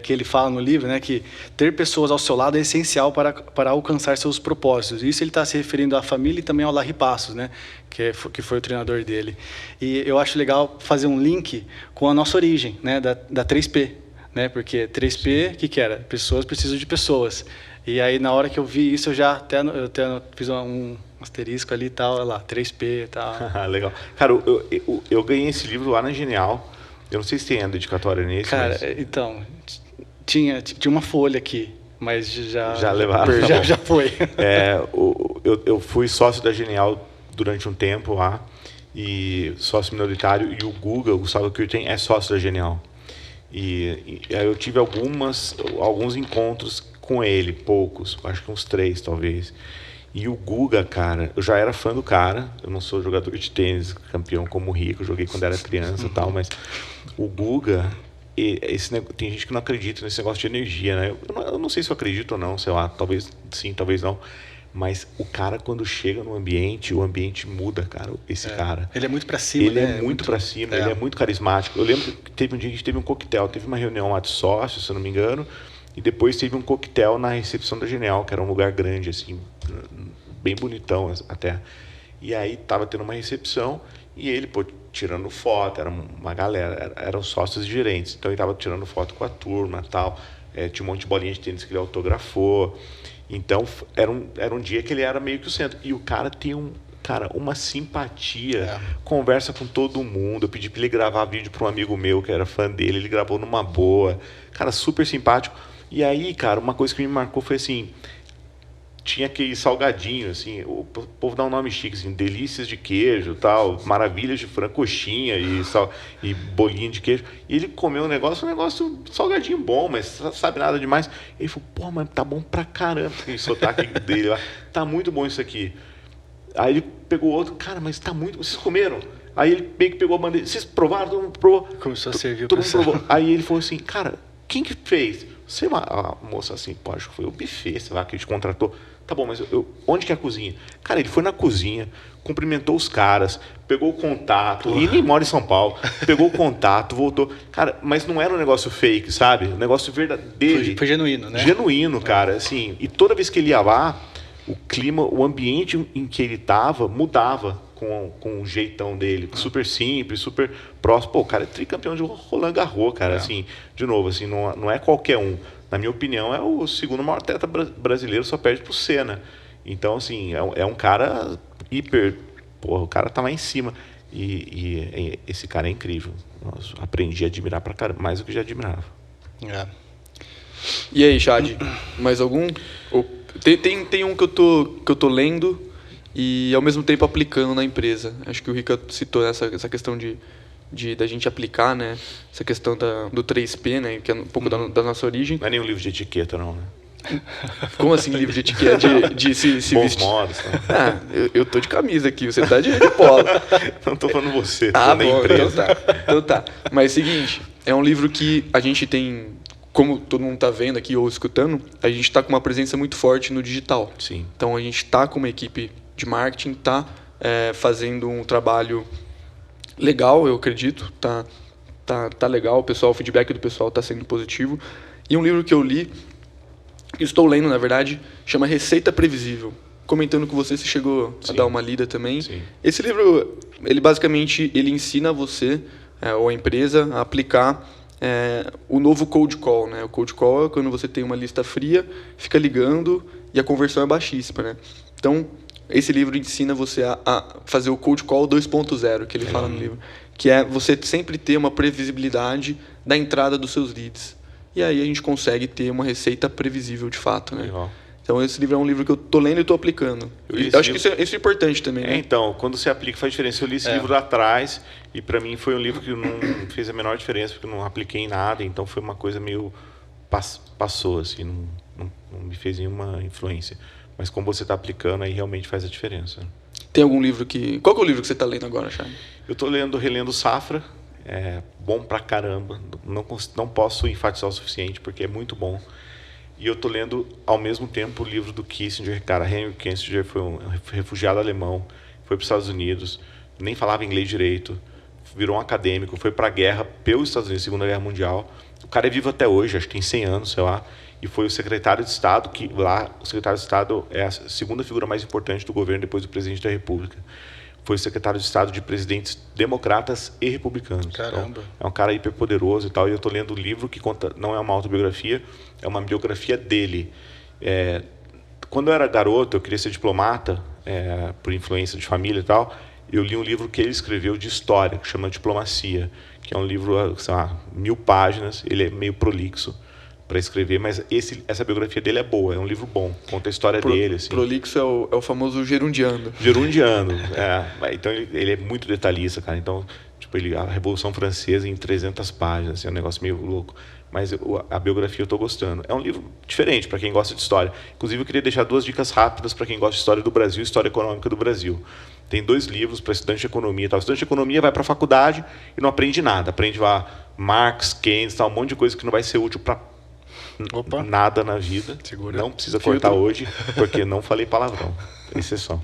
que ele fala no livro, né, que ter pessoas ao seu lado é essencial para alcançar seus propósitos. Isso ele está se referindo à família e também ao Larry Passos, né, que foi o treinador dele. E eu acho legal fazer um link com a nossa origem, né, da 3P, né, porque 3P, o que era? Pessoas precisam de pessoas. E aí na hora que eu vi isso, eu até fiz um asterisco ali e tal, olha lá, 3P e tal. Legal. Cara, eu ganhei esse livro lá na Genial. Eu não sei se tem a dedicatória nesse. Cara, então, tinha uma folha aqui, mas já levaram. Já foi. Eu fui sócio da Genial durante um tempo lá, e sócio minoritário, e o Gustavo Kirten, é sócio da Genial. E aí eu tive alguns encontros com ele, poucos, acho que uns 3 talvez. E o Guga, cara, eu já era fã do cara, eu não sou jogador de tênis, campeão como Rico, joguei quando era criança e tal, mas o Guga, tem gente que não acredita nesse negócio de energia, né? Eu não sei se eu acredito ou não, sei lá, talvez sim, talvez não, mas o cara quando chega no ambiente, o ambiente muda, cara, cara. Ele é muito pra cima, ele né? É muito pra cima, ele é muito carismático. Eu lembro que teve um dia que a gente teve um coquetel, teve uma reunião lá de sócios, se eu não me engano, e depois teve um coquetel na recepção da Genial, que era um lugar grande, assim, bem bonitão até. E aí tava tendo uma recepção E ele, pô, tirando foto, era uma galera, eram sócios e gerentes. Então ele estava tirando foto com a turma e tal. Tinha um monte de bolinha de tênis que ele autografou. Então era um dia que ele era meio que o centro. E o cara tem uma simpatia, conversa com todo mundo. Eu pedi para ele gravar vídeo para um amigo meu que era fã dele, ele gravou numa boa. Cara, super simpático. E aí, cara, uma coisa que me marcou foi assim, tinha aquele salgadinho, assim, o povo dá um nome chique, assim, delícias de queijo, tal, maravilhas de frango, coxinha e bolinho de queijo. E ele comeu um negócio salgadinho bom, mas sabe nada demais. Ele falou, pô, mas tá bom pra caramba, o sotaque dele lá, tá muito bom isso aqui. Aí ele pegou outro, cara, mas tá muito, vocês comeram? Aí ele meio que pegou a bandeja, vocês provaram, todo mundo provou. Começou a servir o todo mundo pessoal. provou. Aí ele falou assim, cara, quem que fez? Sei lá, a moça assim, pô, acho que foi o buffet, sei lá, que te contratou. Tá bom, mas onde que é a cozinha? Cara, ele foi na cozinha, cumprimentou os caras, pegou o contato, e nem mora em São Paulo, pegou o contato, voltou. Cara, mas não era um negócio fake, sabe? Um negócio verdadeiro. Foi genuíno, né? Genuíno, cara, assim. E toda vez que ele ia lá, o clima, o ambiente em que ele estava mudava com o jeitão dele, super simples, super próximo. Pô, o cara é tricampeão de Roland Garros, cara, assim, de novo, assim, não é qualquer um. Na minha opinião, é o segundo maior atleta brasileiro, só perde pro Senna. Então, assim, é um cara hiper... Porra, o cara tá lá em cima. E esse cara é incrível. Nossa, aprendi a admirar pra caramba, mais do que já admirava. E aí, Chad, mais algum? Tem um que eu tô lendo e, ao mesmo tempo, aplicando na empresa. Acho que o Rica citou essa questão da gente aplicar, né? Essa questão do 3P, né? Que é um pouco da nossa origem. Não é nenhum livro de etiqueta, não, né? Como assim, livro de etiqueta? De se vestir? Modos, tá? Eu tô de camisa aqui, você tá de polo. Não tô falando você, tô Ah, falando da bom, empresa. então tá. Mas é o seguinte, é um livro que a gente tem, como todo mundo tá vendo aqui ou escutando, a gente tá com uma presença muito forte no digital. Sim. Então a gente tá com uma equipe de marketing, tá fazendo um trabalho legal, eu acredito, tá legal, o feedback do pessoal tá sendo positivo. E um livro que eu li, que estou lendo, na verdade, chama Receita Previsível. Comentando com você, você chegou a dar uma lida também. Sim. Esse livro, ele basicamente ensina você, ou a empresa, a aplicar o novo cold call, né? O cold call é quando você tem uma lista fria, fica ligando e a conversão é baixíssima, né? Então, esse livro ensina você a fazer o cold call 2.0, que ele fala no livro, que é você sempre ter uma previsibilidade da entrada dos seus leads. E aí a gente consegue ter uma receita previsível de fato, né? Legal. Então esse livro é um livro que eu tô lendo e tô aplicando. Eu acho que isso é importante também, né? Então, quando você aplica faz diferença. Eu li esse livro lá atrás e para mim foi um livro que não fez a menor diferença, porque eu não apliquei em nada, então foi uma coisa meio passou, assim, não me fez nenhuma influência. Mas como você está aplicando, aí realmente faz a diferença. Tem algum livro que... Qual que é o livro que você está lendo agora, Charles? Eu estou relendo Safra, é bom pra caramba, não posso enfatizar o suficiente, porque é muito bom. E eu estou lendo, ao mesmo tempo, o livro do Kissinger. Cara, Henry Kissinger foi um refugiado alemão, foi para os Estados Unidos, nem falava inglês direito, virou um acadêmico, foi para a guerra pelos Estados Unidos, Segunda Guerra Mundial. O cara é vivo até hoje, acho que tem 100 anos, sei lá, e foi o secretário de Estado, que lá, o secretário de Estado é a segunda figura mais importante do governo depois do presidente da República. Foi o secretário de Estado de presidentes democratas e republicanos. Caramba. Então, é um cara hiperpoderoso e tal. E eu estou lendo um livro que conta, não é uma autobiografia, é uma biografia dele. Quando eu era garoto, eu queria ser diplomata, por influência de família e tal. Eu li um livro que ele escreveu de história, que chama Diplomacia, que é um livro, sei lá, 1000 páginas. Ele é meio prolixo para escrever, mas essa biografia dele é boa, é um livro bom, conta a história dele. Assim. Prolixo é o famoso gerundiano. Gerundiano, então ele é muito detalhista, cara. Então, tipo, a Revolução Francesa em 300 páginas, assim, é um negócio meio louco. Mas a biografia eu estou gostando. É um livro diferente para quem gosta de história. Inclusive, eu queria deixar 2 dicas rápidas para quem gosta de história do Brasil e história econômica do Brasil. Tem 2 livros para estudante de economia. Tal. O estudante de economia vai para a faculdade e não aprende nada. Aprende lá Marx, Keynes, tal, um monte de coisa que não vai ser útil para nada na vida. Segura. Não precisa cortar hoje, porque não falei palavrão. Exceção.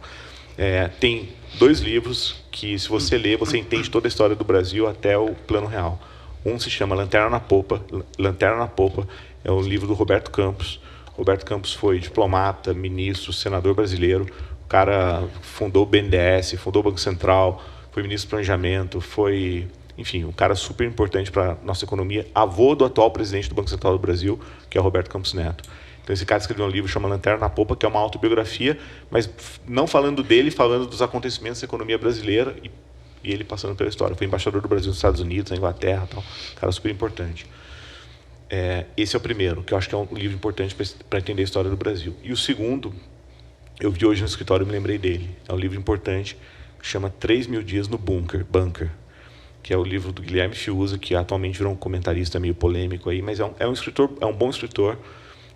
Tem 2 livros que, se você ler, você entende toda a história do Brasil até o Plano Real. Um se chama Lanterna na Popa. Lanterna na Popa é o livro do Roberto Campos. Roberto Campos foi diplomata, ministro, senador brasileiro. O cara fundou o BNDES, fundou o Banco Central, foi ministro do Planejamento, foi, enfim, um cara super importante para a nossa economia, avô do atual presidente do Banco Central do Brasil, que é o Roberto Campos Neto. Então esse cara escreveu um livro chamado Lanterna na Popa, que é uma autobiografia, mas não falando dele, falando dos acontecimentos da economia brasileira e ele passando pela história. Foi embaixador do Brasil nos Estados Unidos, na Inglaterra, tal. Cara super importante. Esse é o primeiro, que eu acho que é um livro importante para entender a história do Brasil. E o segundo, eu vi hoje no escritório e me lembrei dele. É um livro importante, que chama 3.000 Dias no Bunker, que é o livro do Guilherme Fiuza, que atualmente virou um comentarista meio polêmico aí, mas é um escritor, é um bom escritor.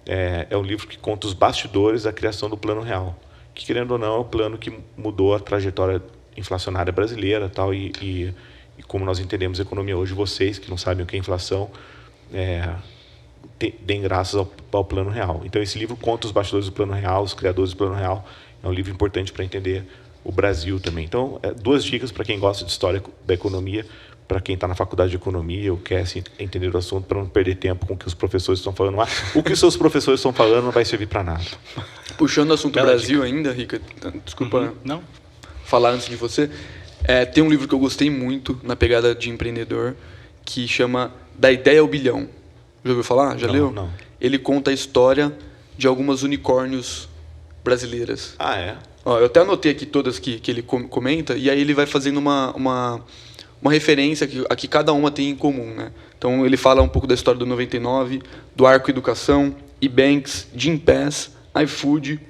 É um livro que conta os bastidores da criação do Plano Real, que, querendo ou não, é o plano que mudou a trajetória inflacionária brasileira, tal, e como nós entendemos a economia hoje. Vocês que não sabem o que é inflação, deem graças ao Plano Real. Então esse livro conta os bastidores do Plano Real, os criadores do Plano Real. É um livro importante para entender o Brasil também. Então, 2 dicas para quem gosta de história da economia, para quem está na faculdade de economia ou quer entender o assunto, para não perder tempo com o que os professores estão falando. O que os seus professores estão falando não vai servir para nada. Puxando o assunto Brasil ainda, Rica, desculpa não falar antes de você. Tem um livro que eu gostei muito na pegada de empreendedor, que chama Da Ideia ao Bilhão. Já ouviu falar? Já leu? Não. Ele conta a história de algumas unicórnios brasileiras. Ah, é? Ó, eu até anotei aqui todas que ele comenta, e aí ele vai fazendo uma referência a que cada uma tem em comum, né? Então ele fala um pouco da história do 99, do Arco Educação, eBanks, Gympass, iFood,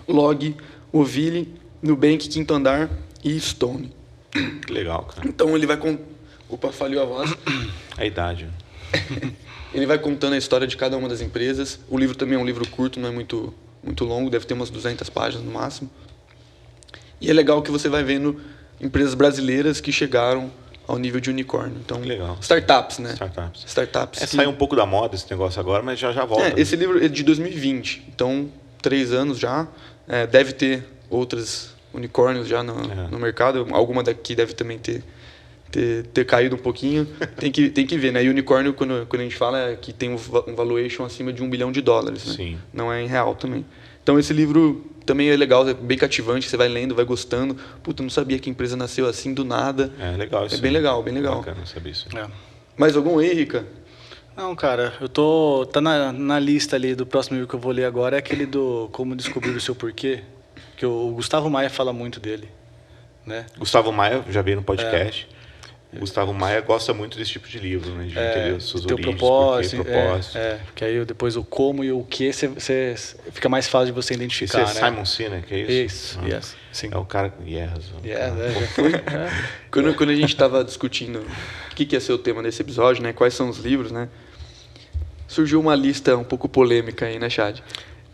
Log, Ovile, Nubank, Quinto Andar e Stone. Que legal, cara. Então ele vai... Opa, falhou a voz. A idade. Ele vai contando a história de cada uma das empresas. O livro também é um livro curto, não é muito longo, deve ter umas 200 páginas no máximo. E é legal que você vai vendo empresas brasileiras que chegaram ao nível de unicórnio. Então, legal. Startups, né? Startups. Sai um pouco da moda esse negócio agora, mas já volta. Né? Esse livro é de 2020, então 3 anos já. Deve ter outros unicórnios já no mercado. Alguma daqui deve também ter caído um pouquinho. Tem que ver, né? E unicórnio, quando a gente fala, é que tem um valuation acima de $1 bilhão, né? Sim. Não é em real também. Então esse livro também é legal, é bem cativante, você vai lendo, vai gostando. Puta, eu não sabia que a empresa nasceu assim do nada. É legal isso. É bem legal, bem legal. Bacana saber isso. Mais algum aí, Rica? Não, cara, tá na lista ali do próximo livro que eu vou ler agora, é aquele do Como Descobrir o Seu Porquê, que o Gustavo Maia fala muito dele, né? Gustavo Maia, já veio no podcast. O Gustavo Maia gosta muito desse tipo de livro, né? De entender as suas origens, propósito. Que aí depois o como e o que fica mais fácil de você identificar, esse é Simon Sinek, é isso? Yes. Sim. É o cara... Quando a gente estava discutindo o que ia ser o tema desse episódio, né? Quais são os livros, né? Surgiu uma lista um pouco polêmica aí, né, Chad?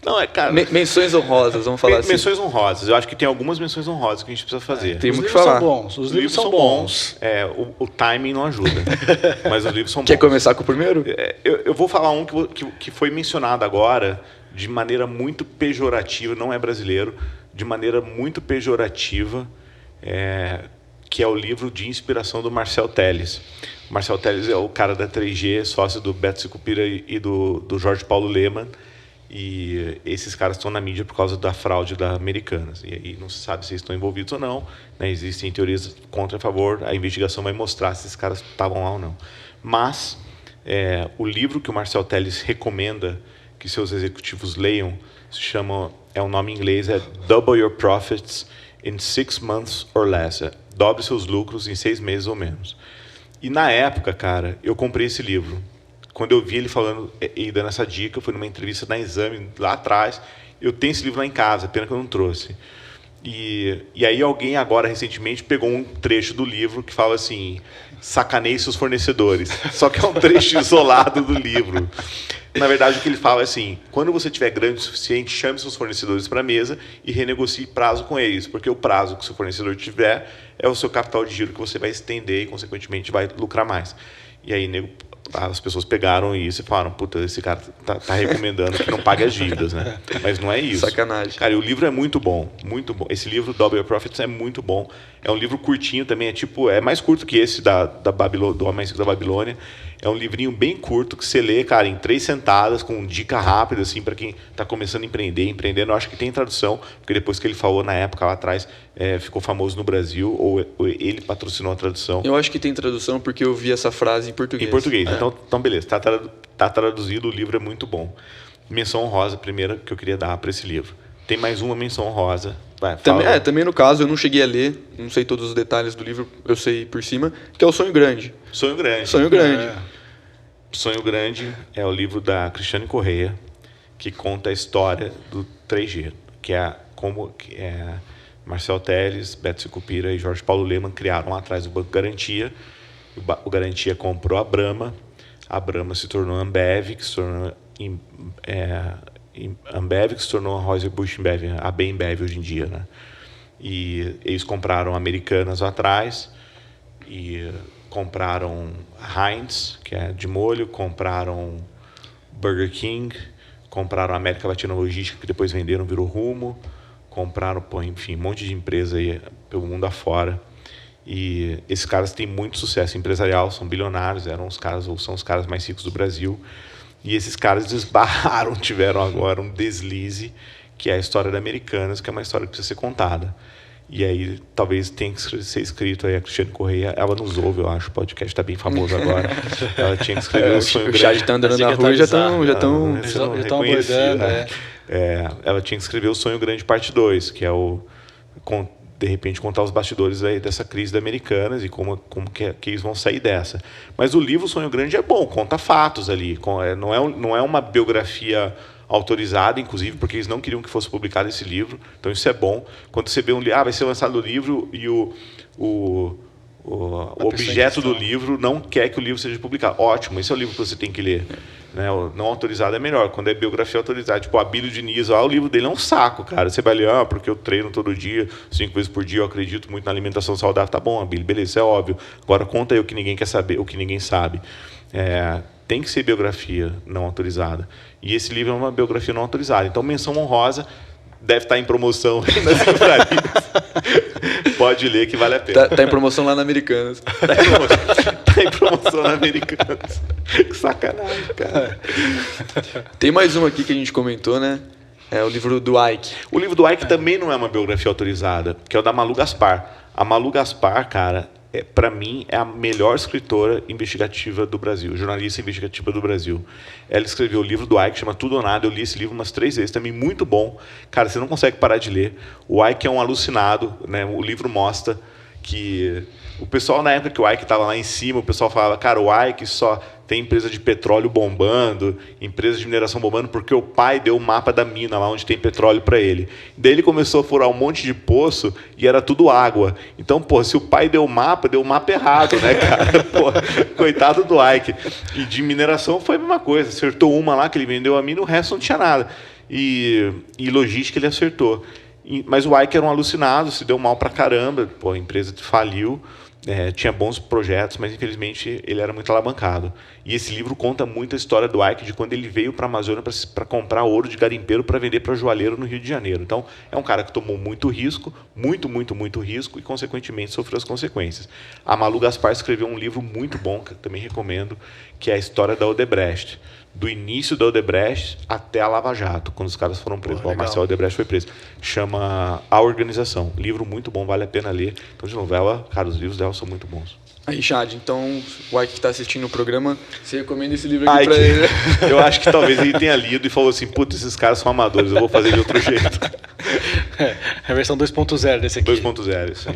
Não, cara... Menções honrosas, vamos falar assim. Menções honrosas. Eu acho que tem algumas menções honrosas que a gente precisa fazer. Tem muito que falar. Os livros são bons. O timing não ajuda. Mas os livros são bons. Quer começar com o primeiro? Eu vou falar um que foi mencionado agora de maneira muito pejorativa, não é brasileiro, de maneira muito pejorativa, que é o livro de inspiração do Marcel Telles. O Marcel Telles é o cara da 3G, sócio do Beto Sicupira e do Jorge Paulo Lemann. E esses caras estão na mídia por causa da fraude da Americanas. E aí não se sabe se eles estão envolvidos ou não. Né? Existem teorias contra e a favor. A investigação vai mostrar se esses caras estavam lá ou não. Mas o livro que o Marcel Telles recomenda que seus executivos leiam o nome em inglês é Double Your Profits in 6 Months or Less. Dobre seus lucros em 6 meses ou menos. E na época, cara, eu comprei esse livro. Quando eu vi ele falando e dando essa dica, eu fui numa entrevista na Exame, lá atrás. Eu tenho esse livro lá em casa, pena que eu não trouxe. E aí alguém agora, recentemente, pegou um trecho do livro que fala assim, sacaneie seus fornecedores. Só que é um trecho isolado do livro. Na verdade, o que ele fala é assim, quando você tiver grande o suficiente, chame seus fornecedores para a mesa e renegocie prazo com eles, porque o prazo que o seu fornecedor tiver é o seu capital de giro que você vai estender e, consequentemente, vai lucrar mais. E aí, as pessoas pegaram isso e falaram, puta, esse cara tá recomendando que não pague as dívidas, né? Mas não é isso. Sacanagem. Cara, e o livro é muito bom, muito bom. Esse livro, Double Your Profits, é muito bom. É um livro curtinho também, é mais curto que esse do Homem Rico da Babilônia. É um livrinho bem curto que você lê, cara, em 3 sentadas, com dica rápida, assim, para quem está começando a empreendendo. Eu acho que tem tradução, porque depois que ele falou na época lá atrás, ficou famoso no Brasil, ou ele patrocinou a tradução. Eu acho que tem tradução porque eu vi essa frase em português. Em português. Então beleza. Tá traduzido, o livro é muito bom. Menção honrosa, primeira que eu queria dar para esse livro. Tem mais uma menção honrosa. Vai, também no caso, eu não cheguei a ler, não sei todos os detalhes do livro, eu sei por cima, que é o Sonho Grande. Sonho Grande. Sonho Grande. Sonho Grande é o livro da Cristiane Correia, que conta a história do 3G, que é como Marcel Telles, Beto Sicupira e Jorge Paulo Lemann criaram lá atrás o Banco Garantia. O Garantia comprou a Brahma se tornou Ambev, que se tornou Ambev, que se tornou a Anheuser-Busch InBev, a Bembev hoje em dia, né? E eles compraram Americanas lá atrás e compraram Heinz, que é de molho, compraram Burger King, compraram América Latina Logística, que depois venderam, virou Rumo, compraram, enfim, um monte de empresa aí pelo mundo afora. E esses caras têm muito sucesso empresarial, são bilionários, eram os caras, ou são os caras mais ricos do Brasil. E esses caras desbarraram, tiveram agora um deslize, que é a história da Americanas, que é uma história que precisa ser contada. E aí talvez tenha que ser escrito aí, a Cristiane Correia, ela nos ouve, eu acho, o podcast está bem famoso agora. Ela tinha que escrever o Sonho Grande. O chat está andando na rua e já estão abordando, ela tinha que escrever o Sonho Grande parte 2, que é de repente contar os bastidores aí dessa crise da Americanas e como que eles vão sair dessa. Mas o livro Sonho Grande é bom, conta fatos ali, não é uma biografia autorizada, inclusive, porque eles não queriam que fosse publicado esse livro, então isso é bom. Quando você vê vai ser lançado o livro e o objeto do livro não quer que o livro seja publicado. Ótimo, esse é o livro que você tem que ler. Né? O não autorizado é melhor. Quando é biografia autorizada, tipo Abílio Diniz, o livro dele é um saco, cara. Você vai ler, porque eu treino todo dia, 5 vezes por dia, eu acredito muito na alimentação saudável. Tá bom, Abílio, beleza, isso é óbvio. Agora conta aí o que ninguém quer saber, o que ninguém sabe. Tem que ser biografia não autorizada. E esse livro é uma biografia não autorizada. Então, menção honrosa, deve estar em promoção nas livrarias. Pode ler que vale a pena. Tá em promoção lá na Americanas. Tá em promoção na Americanas. Que sacanagem, cara. Tem mais um aqui que a gente comentou, né? É o livro do Ike. O livro do Ike também não é uma biografia autorizada, que é o da Malu Gaspar. A Malu Gaspar, cara, para mim, é a melhor escritora investigativa do Brasil, jornalista investigativa do Brasil. Ela escreveu o livro do Ike, chama Tudo ou Nada. Eu li esse livro umas 3 vezes, também muito bom. Cara, você não consegue parar de ler. O Ike é um alucinado, né? O livro mostra que o pessoal, na época que o Ike estava lá em cima, o pessoal falava, cara, o Ike só tem empresa de petróleo bombando, empresa de mineração bombando, porque o pai deu o mapa da mina lá onde tem petróleo para ele. Daí ele começou a furar um monte de poço e era tudo água. Então, se o pai deu o mapa errado, né, cara? Coitado do Ike. E de mineração foi a mesma coisa. Acertou uma lá que ele vendeu a mina, o resto não tinha nada. E logística ele acertou. Mas o Ike era um alucinado, se deu mal pra caramba, a empresa faliu. Tinha bons projetos, mas infelizmente ele era muito alavancado. E esse livro conta muito a história do Ike, de quando ele veio para a Amazônia para comprar ouro de garimpeiro para vender para joalheiro no Rio de Janeiro. Então, é um cara que tomou muito risco, muito risco, e consequentemente sofreu as consequências. A Malu Gaspar escreveu um livro muito bom, que eu também recomendo, que é a história da Odebrecht. Do início da Odebrecht até a Lava Jato, quando os caras foram presos. O Marcel Odebrecht foi preso. Chama A Organização. Livro muito bom, vale a pena ler. Então, de novela, cara, os livros dela são muito bons. Aí, Chad, então, o Ike que está assistindo o programa, você recomenda esse livro aqui para ele? Eu acho que talvez ele tenha lido e falou assim, putz, esses caras são amadores, eu vou fazer de outro jeito. É a versão 2.0 desse aqui. 2.0, sim.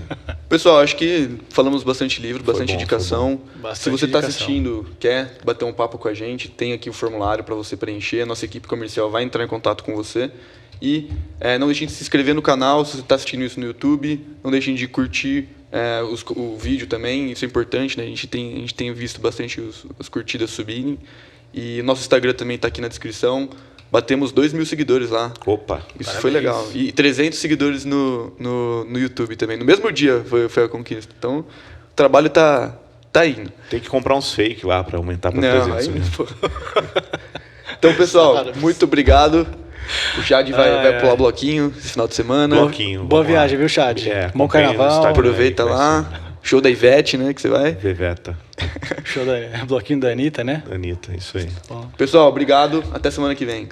Pessoal, acho que falamos bastante livro, bastante indicação. Se você está assistindo, quer bater um papo com a gente, tem aqui o formulário para você preencher. A nossa equipe comercial vai entrar em contato com você. E não deixem de se inscrever no canal, se você está assistindo isso no YouTube. Não deixem de curtir o vídeo também, isso é importante, né? A gente tem visto bastante as curtidas subirem. E nosso Instagram também está aqui na descrição. Batemos 2.000 seguidores lá. Opa! Isso parabéns. Foi legal. E 300 seguidores no YouTube também. No mesmo dia foi a conquista. Então, o trabalho tá indo. Tem que comprar uns fake lá para aumentar para 300. Então, pessoal, muito obrigado. O Chad vai pular bloquinho esse final de semana. Bloquinho. Boa viagem, viu, Chad? Bom carnaval. Aproveita lá. Show da Ivete, né, que você vai. Veveta. Show da bloquinho da Anitta, né? Anitta, isso aí. Bom. Pessoal, obrigado. Até semana que vem.